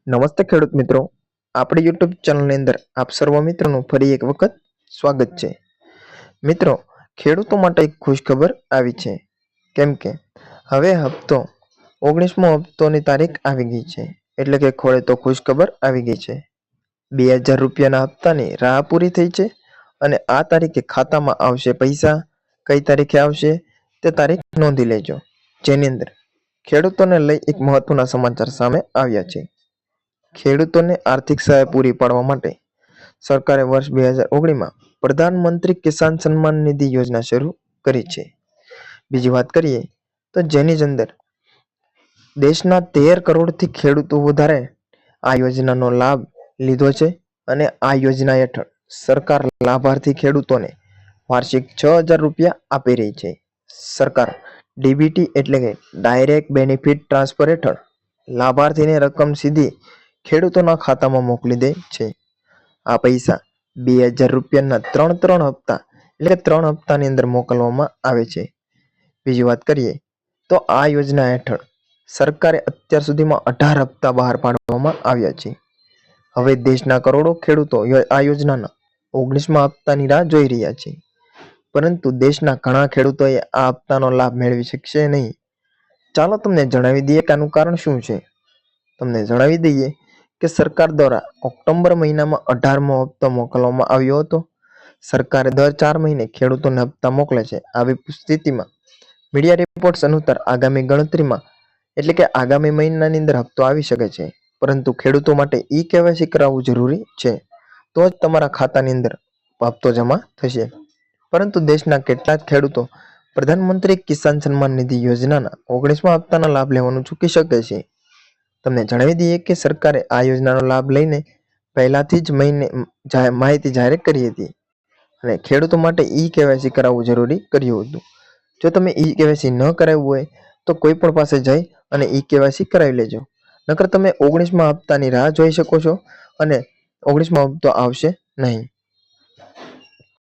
નમસ્તે ખેડૂત મિત્રો, આપણી યુટ્યુબ ચેનલની અંદર આપ સર્વ મિત્રોનું ફરી એક વખત સ્વાગત છે. મિત્રો, ખેડૂતો માટે એક ખુશખબર આવી છે, કેમ કે હવે 19મો હપ્તોની તારીખ આવી ગઈ છે. એટલે કે ખોળે તો ખુશખબર આવી ગઈ છે. 2000 રૂપિયાના હપ્તાની રાહ પૂરી થઈ છે અને આ તારીખે ખાતામાં આવશે પૈસા. કઈ તારીખે આવશે તે તારીખ નોંધી લેજો. જેની અંદર ખેડૂતોને લઈ એક મહત્વના સમાચાર સામે આવ્યા છે. ખેડૂતોને આર્થિક સહાય પૂરી પાડવા માટે સરકારે વર્ષ 2019માં પ્રધાનમંત્રી કિસાન સન્માન નિધિ યોજના શરૂ કરી છે. બીજી વાત કરીએ તો જેની અંદર દેશના 13 કરોડથી ખેડૂતો વધારે આ યોજનાનો લાભ લીધો છે અને આ યોજના હેઠળ સરકાર લાભાર્થી ખેડૂતોને વાર્ષિક 6000 રૂપિયા આપી રહી છે. સરકાર ડીબીટી એટલે કે ડાયરેક્ટ બેનિફિટ ટ્રાન્સફર હેઠળ લાભાર્થીને રકમ સીધી ખેડૂતોના ખાતામાં મોકલી દે છે. આ પૈસા 2000 રૂપિયાના ત્રણ હપ્તા એટલે કે 3 હપ્તાની અંદર મોકલવામાં આવે છે. બીજી વાત કરીએ તો આ યોજના હેઠળ સરકારે અત્યાર સુધીમાં 18 હપ્તા બહાર પાડવામાં આવ્યા છે. હવે દેશના કરોડો ખેડૂતો આ યોજનાના 19મા હપ્તાની રાહ જોઈ રહ્યા છે. પરંતુ દેશના ઘણા ખેડૂતોએ આ હપ્તાનો લાભ મેળવી શકશે નહીં. ચાલો તમને જણાવી દઈએ કે આનું કારણ શું છે. તમને જણાવી દઈએ કે સરકાર દ્વારા ઓક્ટોબર મહિનામાં 18મો હપ્તો મોકલવામાં આવ્યો હતો. સરકારે દર 4 મહિને ખેડૂતોને હપ્તા મોકલે છે. આવી સ્થિતિમાં મીડિયા રિપોર્ટ્સ અનુસાર આગામી ગણતરીમાં એટલે કે આગામી મહિનાની અંદર હપ્તો આવી શકે છે. પરંતુ ખેડૂતો માટે ઈ-કેવાયસી કરાવવું જરૂરી છે. તો જ તમારા ખાતાની અંદર હપ્તો જમા થશે. પરંતુ દેશના કેટલાક ખેડૂતો પ્રધાનમંત્રી કિસાન સન્માન નિધિ યોજનાના 19મા હપ્તાના લાભ લેવાનું ચૂકી શકે છે. તમને જણાવી દઈએ કે સરકારે આ યોજનાનો લાભ લઈને પહેલાથી જ માહિતી જાહેર કરી હતી અને ખેડૂતો માટે ઈ-કેવાયસી કરાવવું જરૂરી કર્યું હતું. જો તમે ઈ-કેવાયસી ન કરાવ્યું હોય તો કોઈ પણ પાસે જઈ અને ઈ-કેવાયસી કરાવી લેજો. નકર તમે 19મા હપ્તાની રાહ જોઈ શકો છો અને 19મો હપ્તો આવશે નહીં.